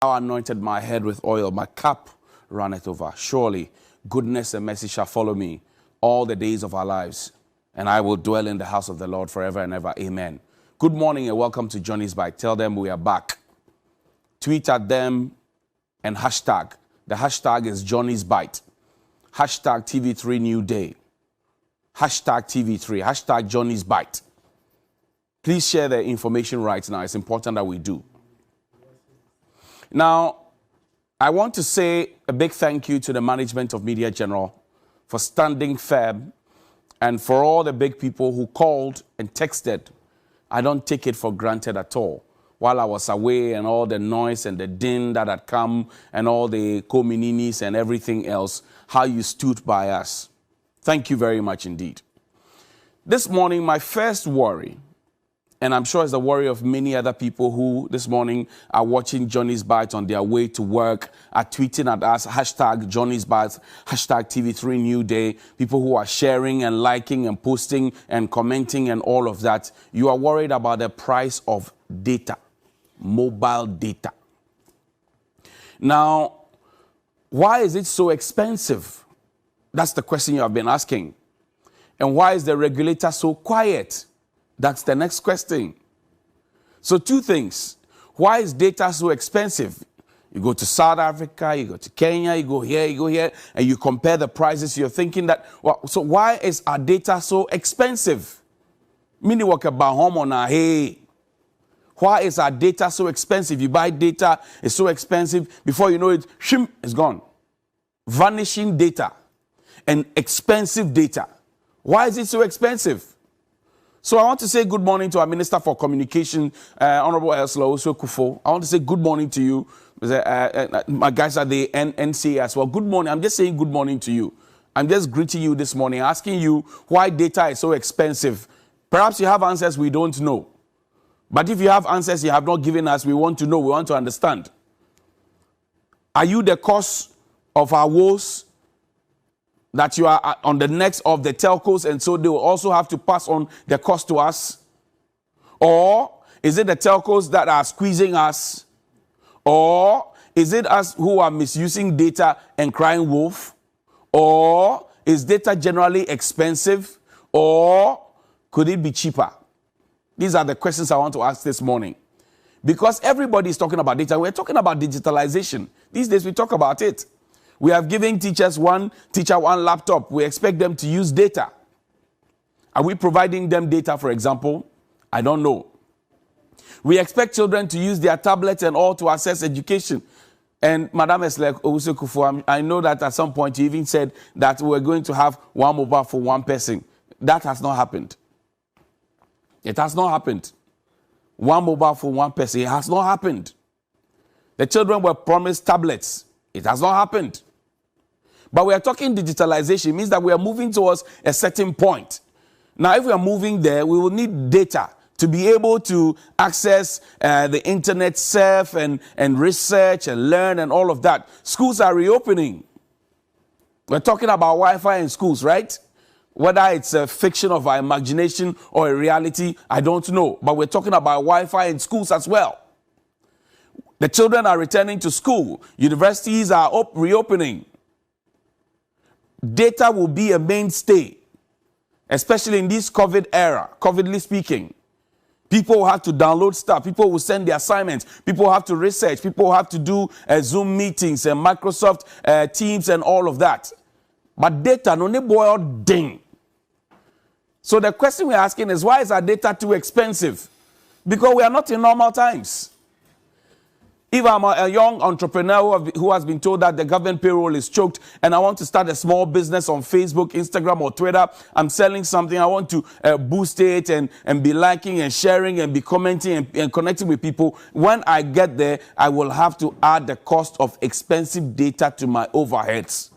Thou anointed my head with oil, my cup runneth over. Surely goodness and mercy shall follow me all the days of our lives, and I will dwell in the house of the Lord forever and ever. Amen. Good morning and welcome to Johnny's Bite. Tell them we are back. Tweet at them and hashtag. The hashtag is Johnny's Bite. Hashtag TV3 New Day. Hashtag TV3. Hashtag Johnny's Bite. Please share the information right now. It's important that we do. Now, I want to say a big thank you to the management of Media General for standing firm and for all the big people who called and texted. I don't take it for granted at all. While I was away and all the noise and the din that had come and all the communities and everything else, how you stood by us. Thank you very much indeed. This morning, my first worry, and I'm sure it's the worry of many other people who this morning are watching Johnny's Bite on their way to work, are tweeting at us, hashtag Johnny's Bite, hashtag TV3 New Day, people who are sharing and liking and posting and commenting and all of that. You are worried about the price of data, mobile data. Now, why is it so expensive? That's the question you have been asking. And why is the regulator so quiet? That's the next question. So two things. Why is data so expensive? You go to South Africa, you go to Kenya, you go here, and you compare the prices. You're thinking that, well, so why is our data so expensive? Meaning, what about home on our hey? Why is our data so expensive? You buy data, it's so expensive. Before you know it, shim, it's gone. Vanishing data and expensive data. Why is it so expensive? So I want to say good morning to our Minister for Communication, Honorable Elslo Kufo. I want to say good morning to you, my guys at the NCA as well. Good morning. I'm just saying good morning to you. I'm just greeting you this morning, asking you why data is so expensive. Perhaps you have answers we don't know. But if you have answers you have not given us, we want to know, we want to understand. Are you the cause of our woes? That you are on the necks of the telcos and so they will also have to pass on the cost to us? Or is it the telcos that are squeezing us? Or is it us who are misusing data and crying wolf? Or is data generally expensive? Or could it be cheaper? These are the questions I want to ask this morning. Because everybody is talking about data. We're talking about digitalization. These days we talk about it. We have given teachers one laptop. We expect them to use data. Are we providing them data, for example? I don't know. We expect children to use their tablets and all to access education. And Madam Esle, I know that at some point you even said that we're going to have one mobile for one person. That has not happened. It has not happened. One mobile for one person. It has not happened. The children were promised tablets. It has not happened. But we are talking digitalization. It means that we are moving towards a certain point. Now, if we are moving there, we will need data to be able to access the internet, surf and research and learn and all of that. Schools are reopening. We're talking about Wi-Fi in schools, right? Whether it's a fiction of our imagination or a reality, I don't know. But we're talking about Wi-Fi in schools as well. The children are returning to school. Universities are reopening. Data will be a mainstay, especially in this COVID era, COVIDly speaking. People will have to download stuff. People will send their assignments. People will have to research. People will have to do Zoom meetings and Microsoft Teams and all of that. But data, no boil ding. So the question we're asking is, why is our data too expensive? Because we are not in normal times. If I'm a young entrepreneur who has been told that the government payroll is choked and I want to start a small business on Facebook, Instagram, or Twitter, I'm selling something, I want to boost it and be liking and sharing and be commenting and connecting with people. When I get there, I will have to add the cost of expensive data to my overheads.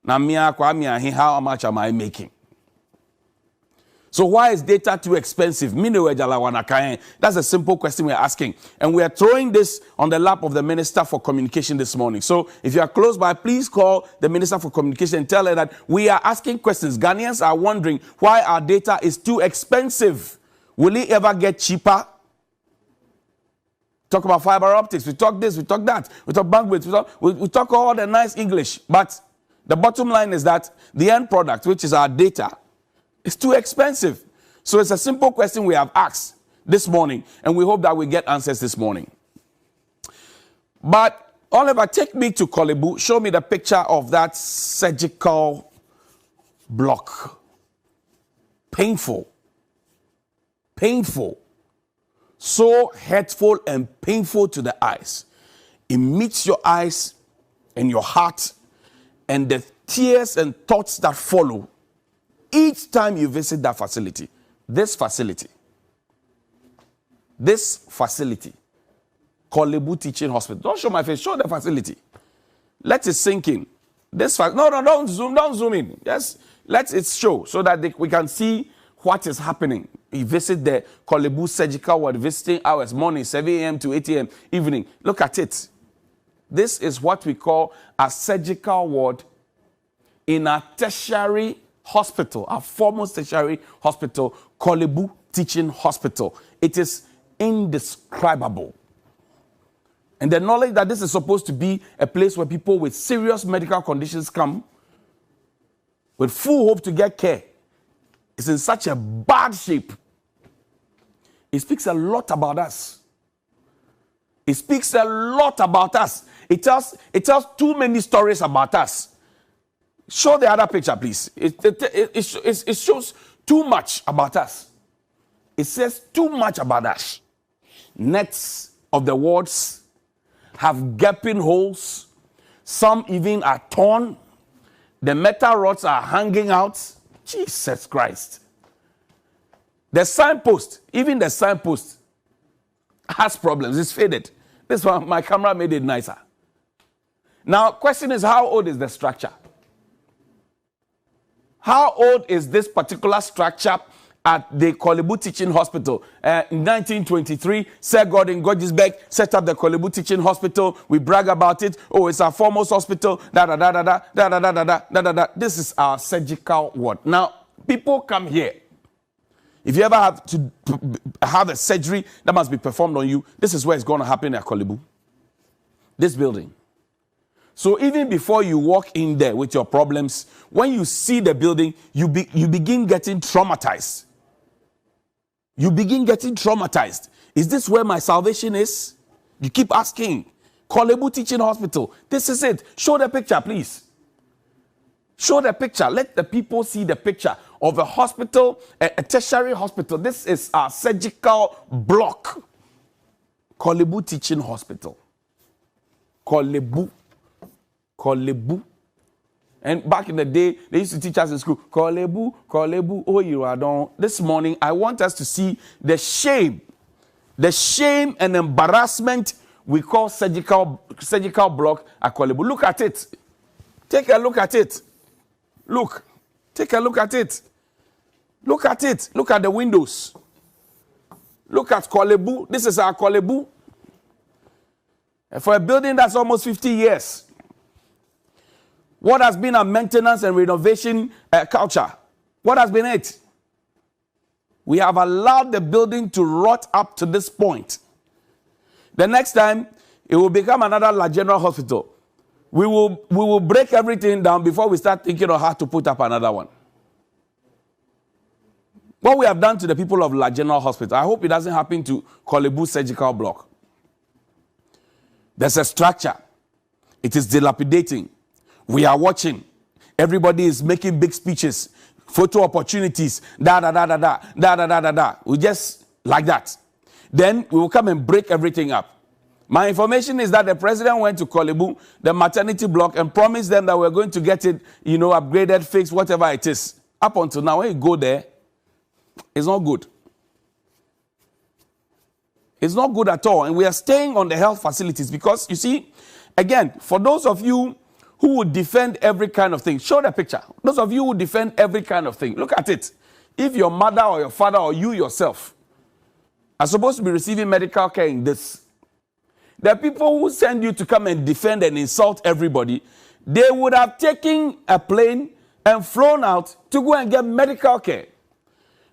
Now, how much am I making? So why is data too expensive? That's a simple question we're asking. And we are throwing this on the lap of the Minister for Communication this morning. So if you are close by, please call the Minister for Communication and tell her that we are asking questions. Ghanaians are wondering why our data is too expensive. Will it ever get cheaper? Talk about fiber optics. We talk this, we talk that. We talk bandwidth. We talk all the nice English. But the bottom line is that the end product, which is our data, is too expensive. So it's a simple question we have asked this morning, and we hope that we get answers this morning. But Oliver, take me to Korle. Show me the picture of that surgical block. Painful. Painful. So hurtful and painful to the eyes. It meets your eyes and your heart, and the tears and thoughts that follow each time you visit that facility. This facility, Korle Teaching Hospital. Don't show my face, show the facility. Let it sink in. Don't zoom in. Yes, let it show so that we can see what is happening. You visit the Korle surgical ward, visiting hours, morning, 7 a.m. to 8 a.m., evening. Look at it. This is what we call a surgical ward in a tertiary hospital, a foremost tertiary hospital, Korle Teaching Hospital. It is indescribable. And the knowledge that this is supposed to be a place where people with serious medical conditions come with full hope to get care is in such a bad shape. It speaks a lot about us. It speaks a lot about us. It tells too many stories about us. Show the other picture, please. It shows too much about us. It says too much about us. Nets of the wards have gaping holes. Some even are torn. The metal rods are hanging out. Jesus Christ. The signpost, even the signpost, has problems. It's faded. This one, my camera made it nicer. Now, question is, how old is the structure? How old is this particular structure at the Korle Teaching Hospital? In 1923, Sir Gordon Gordgesberg set up the Korle Teaching Hospital. We brag about it. Oh, it's our foremost hospital. This is our surgical ward. Now, people come here. If you ever have to have a surgery that must be performed on you, this is where it's going to happen at Korle. This building. So even before you walk in there with your problems, when you see the building, you begin getting traumatized. You begin getting traumatized. Is this where my salvation is? You keep asking. Korle Teaching Hospital. This is it. Show the picture, please. Show the picture. Let the people see the picture of a hospital, a tertiary hospital. This is our surgical block. Korle Teaching Hospital. Korle. And back in the day, they used to teach us in school, Korle, oh, you are done. This morning, I want us to see the shame and embarrassment we call surgical block at Korle. Look at it. Take a look at it. Look. Take a look at it. Look at it. Look at the windows. Look at Korle. This is our Korle. For a building that's almost 50 years. What has been a maintenance and renovation culture? What has been it? We have allowed the building to rot up to this point. The next time, it will become another La General Hospital. We will break everything down before we start thinking of how to put up another one. What we have done to the people of La General Hospital, I hope it doesn't happen to Korle surgical block. There's a structure. It is dilapidating. We are watching. Everybody is making big speeches, photo opportunities, We just like that. Then we will come and break everything up. My information is that the president went to Korle, the maternity block, and promised them that we're going to get it, upgraded, fixed, whatever it is. Up until now, when you go there, it's not good. It's not good at all. And we are staying on the health facilities because, you see, again, for those of you who would defend every kind of thing, show the picture. Those of you who defend every kind of thing, look at it. If your mother or your father or you yourself are supposed to be receiving medical care in this, the people who send you to come and defend and insult everybody, they would have taken a plane and flown out to go and get medical care.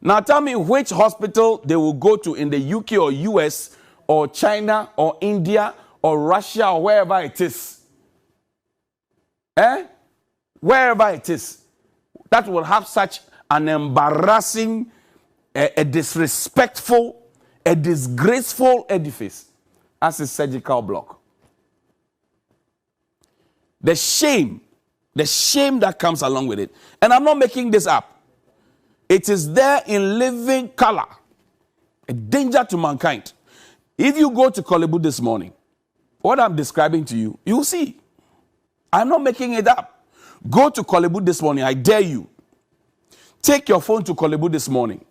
Now tell me which hospital they will go to in the UK or US or China or India or Russia or wherever it is. Wherever it is, that will have such an embarrassing, a disrespectful, a disgraceful edifice as a surgical block. The shame that comes along with it. And I'm not making this up. It is there in living color. A danger to mankind. If you go to Korle Bu this morning, what I'm describing to you, you'll see. I'm not making it up. Go to Korle Bu this morning, I dare you. Take your phone to Korle Bu this morning.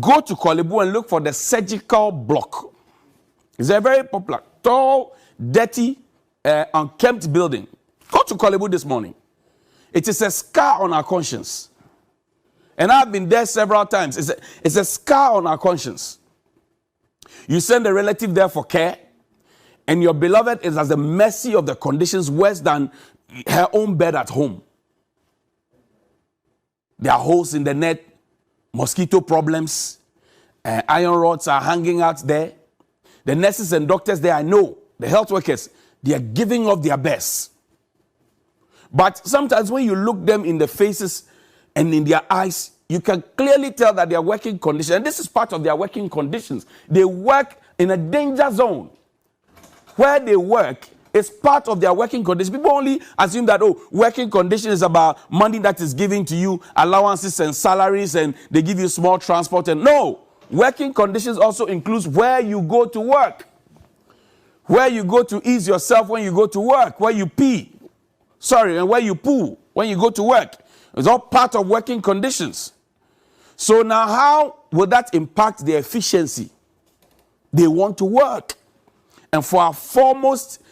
Go to Korle Bu and look for the surgical block. It's a very popular, tall, dirty, unkempt building. Go to Korle Bu this morning. It is a scar on our conscience. And I've been there several times. It's a scar on our conscience. You send a relative there for care, and your beloved is at the mercy of the conditions worse than her own bed at home. There are holes in the net, mosquito problems, iron rods are hanging out there. The nurses and doctors there, I know, the health workers, they are giving of their best. But sometimes when you look them in the faces and in their eyes, you can clearly tell that they are working conditions. And this is part of their working conditions. They work in a danger zone. Where they work is part of their working conditions. People only assume that, oh, working condition is about money that is given to you, allowances and salaries, and they give you small transport. And no, working conditions also includes where you go to work. Where you go to ease yourself when you go to work. Where you pee. And where you poo when you go to work. It's all part of working conditions. So now how will that impact their efficiency? They want to work. And for our foremost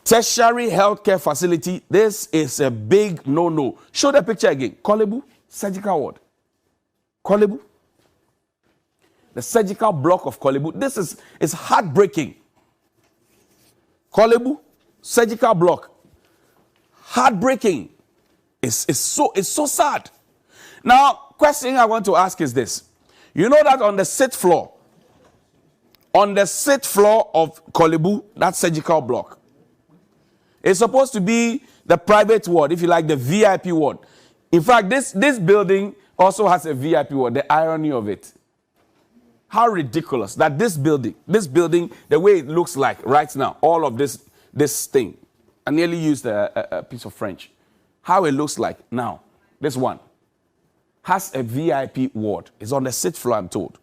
tertiary healthcare facility, this is a big no-no. Show the picture again. Korle Bu, surgical ward. Korle Bu. The surgical block of Korle Bu. This is heartbreaking. Korle Bu, surgical block. Heartbreaking. It's so sad. Now, question I want to ask is this. You know that on the 6th floor of Korle Bu, that surgical block, it's supposed to be the private ward, if you like, the VIP ward. In fact, this building also has a VIP ward, the irony of it. How ridiculous that this building, the way it looks like right now, all of this thing, I nearly used a piece of French. How it looks like now, this one, has a VIP ward. It's on the 6th floor, I'm told.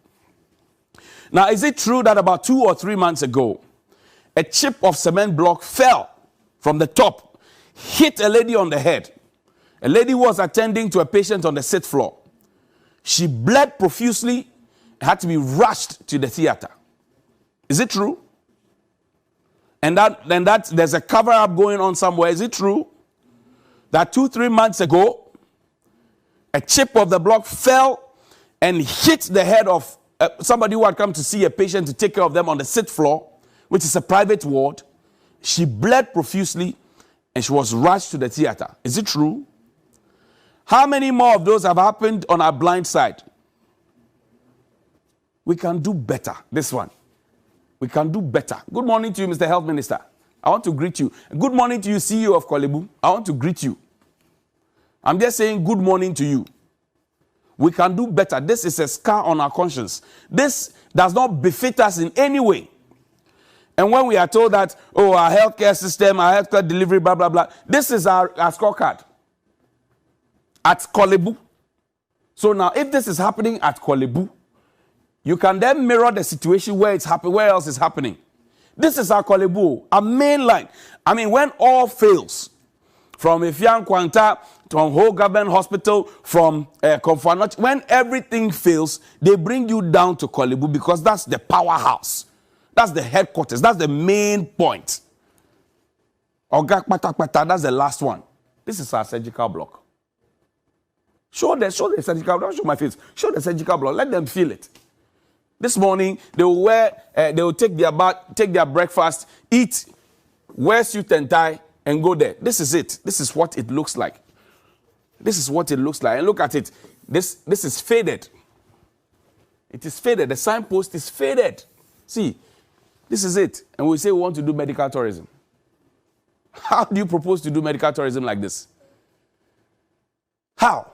Now, is it true that about 2 or 3 months ago, a chip of cement block fell from the top, hit a lady on the head? A lady was attending to a patient on the 6th floor. She bled profusely, had to be rushed to the theater. Is it true? And that there's a cover-up going on somewhere. Is it true that 2-3 months ago, a chip of the block fell and hit the head of somebody who had come to see a patient to take care of them on the 6th floor, which is a private ward? She bled profusely and she was rushed to the theater. Is it true? How many more of those have happened on our blind side? We can do better. This one. We can do better. Good morning to you, Mr. Health Minister. I want to greet you. Good morning to you, CEO of Korle Bu. I want to greet you. I'm just saying good morning to you. We can do better. This is a scar on our conscience. This does not befit us in any way. And when we are told that, oh, our healthcare system, our healthcare delivery, blah, blah, blah, this is our scorecard at Korle Bu. So now, if this is happening at Korle Bu, you can then mirror the situation where it's happening, where else is happening. This is our Korle Bu, our main line. I mean, when all fails, from Efian Kwanta, from whole government hospital, from Komfanoch, when everything fails, they bring you down to Korle Bu because that's the powerhouse. That's the headquarters. That's the main point. Ogak Pata Pata, that's the last one. This is our surgical block. Show the surgical block. Don't show my face. Show the surgical block. Let them feel it. This morning, they will take their bath, take their breakfast, eat, wear suit and tie, and go there. This is it. This is what it looks like. This is what it looks like. And look at it. This is faded. It is faded. The signpost is faded. See, This is it. And we say we want to do medical tourism. How do you propose to do medical tourism like this? How?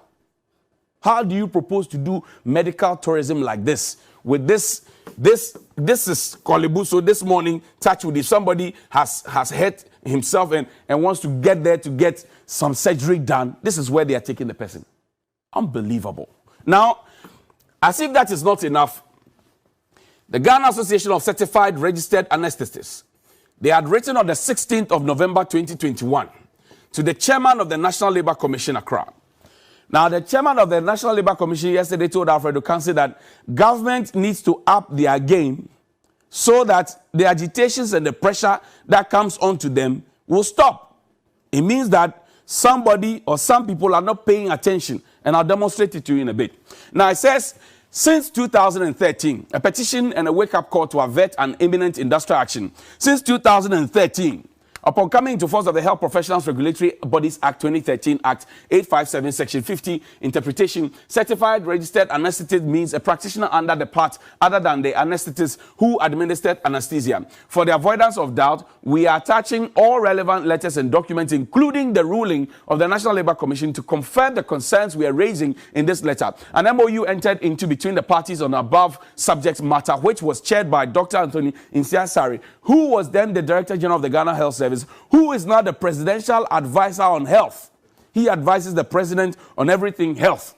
How do you propose to do medical tourism like this? With this is Korle. So this morning, touch wood, if somebody has hurt himself and wants to get there to get some surgery done, this is where they are taking the person. Unbelievable. Now, as if that is not enough, the Ghana Association of Certified Registered Anesthetists, they had written on the 16th of November 2021 to the chairman of the National Labour Commission, Accra. Now, the chairman of the National Labour Commission yesterday told Alfredo Council that government needs to up their game so that the agitations and the pressure that comes onto them will stop. It means that somebody or some people are not paying attention, and I'll demonstrate it to you in a bit. Now, it says, since 2013, a petition and a wake-up call to avert an imminent industrial action. Since 2013, upon coming into force of the Health Professionals Regulatory Bodies Act 2013, Act 857, Section 50, interpretation, certified registered anesthetist means a practitioner under the part other than the anesthetist who administered anesthesia. For the avoidance of doubt, we are attaching all relevant letters and documents, including the ruling of the National Labour Commission, to confirm the concerns we are raising in this letter. An MOU entered into between the parties on above subject matter, which was chaired by Dr. Anthony Insiasari, who was then the Director General of the Ghana Health Service, who is now the presidential advisor on health. He advises the president on everything health.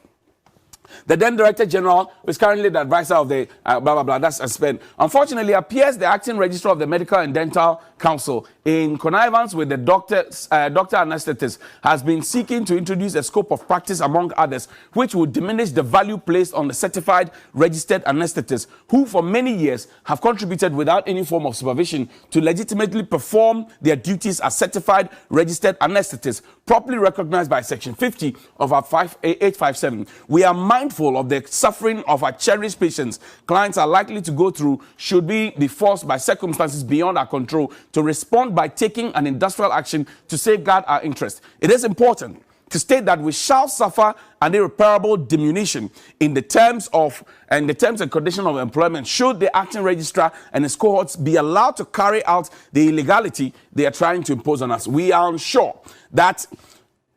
The then Director General is currently the advisor of the blah, blah, blah, that's a spend. Unfortunately, appears the acting registrar of the Medical and Dental Council, in connivance with the doctor anesthetist, has been seeking to introduce a scope of practice, among others, which would diminish the value placed on the certified registered anesthetists, who for many years have contributed without any form of supervision to legitimately perform their duties as certified registered anesthetists, properly recognized by Section 50 of our 857. We are mindful of the suffering of our cherished patients clients are likely to go through should we be forced by circumstances beyond our control to respond by taking an industrial action to safeguard our interests. It is important to state that we shall suffer an irreparable diminution in the terms and conditions of employment should the acting registrar and his cohorts be allowed to carry out the illegality they are trying to impose on us. We are unsure that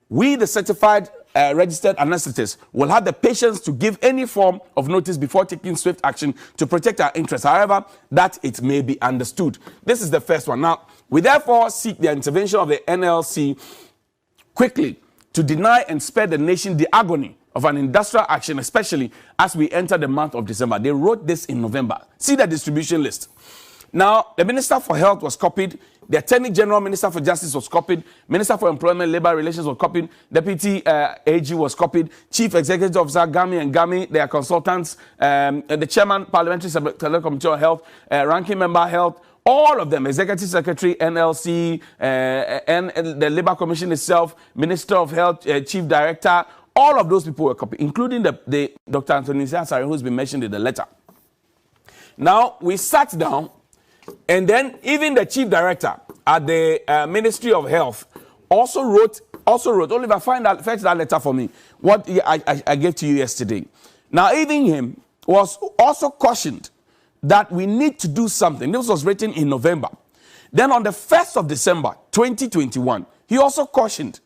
we, the certified registered anesthetists, will have the patience to give any form of notice before taking swift action to protect our interests, however that it may be understood. This is the first one. Now, we therefore seek the intervention of the NLC quickly to deny and spare the nation the agony of an industrial action, especially as we enter the month of December. They wrote this in November. See the distribution list. Now, the Minister for Health was copied. The Attorney General, Minister for Justice was copied. Minister for Employment, Labour Relations was copied. Deputy AG was copied. Chief Executive Officer, Gami and Gami, their consultants, the Chairman, Parliamentary Select Committee on Health, Ranking Member Health, all of them, Executive Secretary, NLC, and the Labour Commission itself, Minister of Health, Chief Director, all of those people were copied, including the Dr. Anthony Sassari, who's been mentioned in the letter. Now, we sat down, and then even the Chief Director at the Ministry of Health also wrote, Oliver, fetch that letter for me, what I gave to you yesterday. Now, even him was also cautioned that we need to do something. This was written in November. Then on the 1st of December, 2021, he also cautioned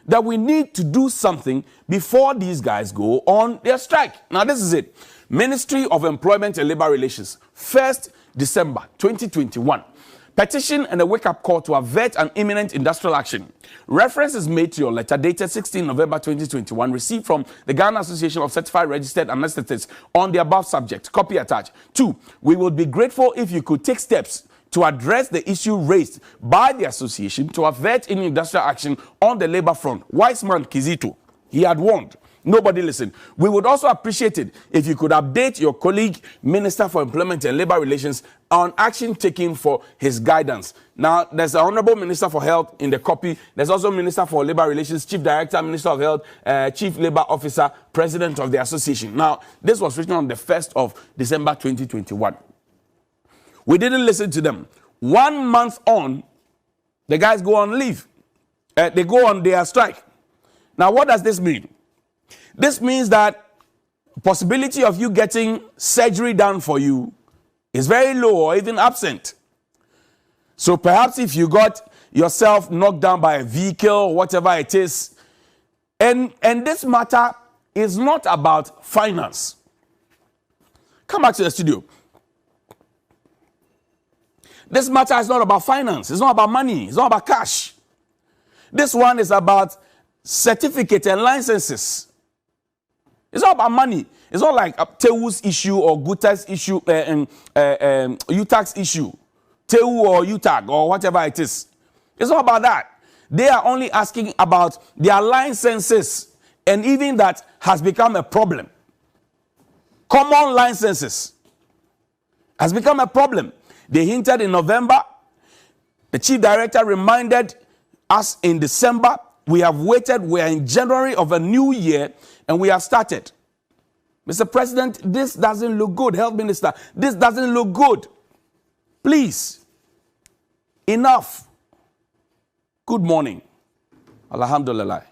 that we need to do something before these guys go on their strike. Now, this is it. Ministry of Employment and Labour Relations, 1st December 2021. Petition and a wake-up call to avert an imminent industrial action. Reference is made to your letter dated 16 November 2021, received from the Ghana Association of Certified Registered Anesthetists on the above subject. Copy attached. 2. We would be grateful if you could take steps to address the issue raised by the association to avert any industrial action on the labor front. Wise man Kizito, he had warned. Nobody listened. We would also appreciate it if you could update your colleague, Minister for Employment and Labour Relations, on action taken for his guidance. Now, there's the Honorable Minister for Health in the copy. There's also Minister for Labour Relations, Chief Director, Minister of Health, Chief Labour Officer, President of the Association. Now, this was written on the 1st of December 2021. We didn't listen to them. 1 month on, the guys go on leave. They go on their strike. Now, what does this mean? This means that possibility of you getting surgery done for you is very low or even absent. So perhaps if you got yourself knocked down by a vehicle, whatever it is, and this matter is not about finance. Come back to the studio. This matter is not about finance. It's not about money. It's not about cash. This one is about certificate and licenses. It's not about money. It's not like a Tewu's issue or Guta's issue and UTAG's issue. Tewu or UTAG or whatever it is. It's not about that. They are only asking about their licenses, and even that has become a problem. Common licenses has become a problem. They hinted in November. The chief director reminded us in December. We have waited. We are in January of a new year, and we have started. Mr. President, this doesn't look good. Health Minister, this doesn't look good. Please, enough. Good morning. Alhamdulillah.